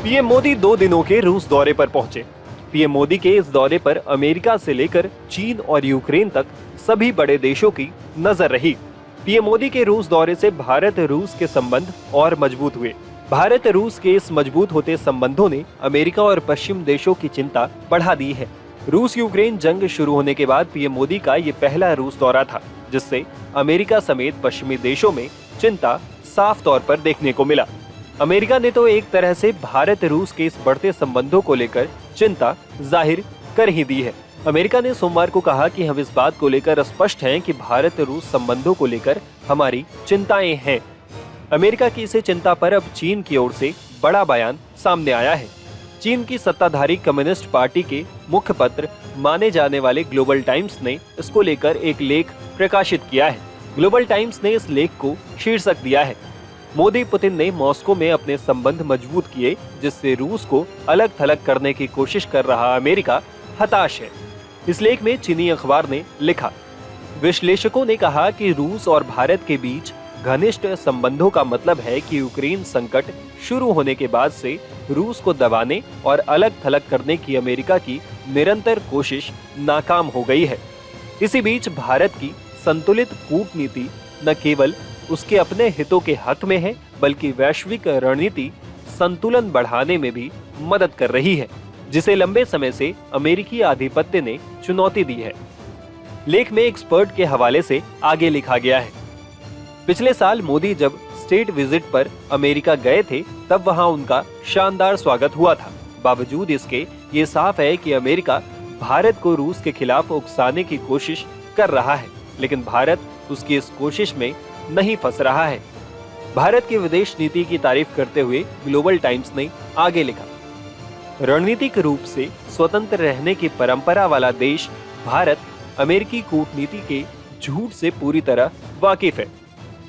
PM Modi 2 दिनों के रूस दौरे पर पहुंचे। पीएम मोदी के इस दौरे पर अमेरिका से लेकर चीन और यूक्रेन तक सभी बड़े देशों की नजर रही। पीएम मोदी के रूस दौरे से भारत रूस के संबंध और मजबूत हुए। भारत रूस के इस मजबूत होते संबंधों ने अमेरिका और पश्चिम देशों की चिंता बढ़ा दी है। रूस यूक्रेन जंग शुरू होने के बाद पीएम मोदी का ये पहला रूस दौरा था, जिससे अमेरिका समेत पश्चिमी देशों में चिंता साफ तौर पर देखने को मिला। अमेरिका ने तो एक तरह से भारत रूस के इस बढ़ते संबंधों को लेकर चिंता जाहिर कर ही दी है। अमेरिका ने सोमवार को कहा कि हम इस बात को लेकर स्पष्ट हैं कि भारत रूस संबंधों को लेकर हमारी चिंताएं हैं। अमेरिका की इसे चिंता पर अब चीन की ओर से बड़ा बयान सामने आया है। चीन की सत्ताधारी कम्युनिस्ट पार्टी के मुखपत्र माने जाने वाले ग्लोबल टाइम्स ने इसको लेकर एक लेख प्रकाशित किया है। ग्लोबल टाइम्स ने इस लेख को शीर्षक दिया है, मोदी पुतिन ने मॉस्को में अपने संबंध मजबूत किए, जिससे रूस को अलग थलग करने की कोशिश कर रहा अमेरिका हताश है। इस लेख में चीनी अखबार ने लिखा, विश्लेषकों ने कहा कि रूस और भारत के बीच घनिष्ठ संबंधों का मतलब है कि यूक्रेन संकट शुरू होने के बाद से रूस को दबाने और अलग थलग करने की अमेरिका की निरंतर कोशिश नाकाम हो गई है। इसी बीच भारत की संतुलित कूटनीति न केवल उसके अपने हितों के हक में है, बल्कि वैश्विक रणनीति संतुलन बढ़ाने में भी मदद कर रही है, जिसे लंबे समय से अमेरिकी आधिपत्य ने चुनौती दी है। लेख में एक्सपर्ट के हवाले से आगे लिखा गया है, पिछले साल मोदी जब स्टेट विजिट पर अमेरिका गए थे, तब वहां उनका शानदार स्वागत हुआ था। बावजूद इसके ये साफ है कि अमेरिका भारत को रूस के खिलाफ उकसाने की कोशिश कर रहा है, लेकिन भारत उसकी इस कोशिश में नहीं फंस रहा है। भारत की विदेश नीति की तारीफ करते हुए ग्लोबल टाइम्स ने आगे लिखा, रणनीतिक रूप से स्वतंत्र रहने की परंपरा वाला देश भारत अमेरिकी कूटनीति के झूठ से पूरी तरह वाकिफ है।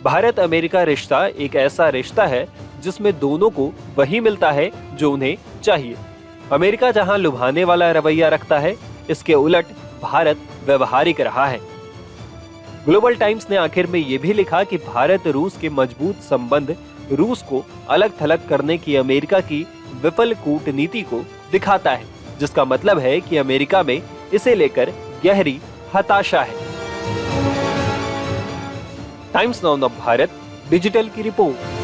भारत अमेरिका रिश्ता एक ऐसा रिश्ता है जिसमें दोनों को वही मिलता है जो उन्हें चाहिए। अमेरिका जहां लुभाने वाला रवैया रखता है, इसके उलट भारत व्यवहारिक रहा है। ग्लोबल टाइम्स ने आखिर में ये भी लिखा कि भारत रूस के मजबूत संबंध रूस को अलग थलग करने की अमेरिका की विफल कूटनीति को दिखाता है, जिसका मतलब है कि अमेरिका में इसे लेकर गहरी हताशा है। टाइम्स नाउ भारत डिजिटल की रिपोर्ट।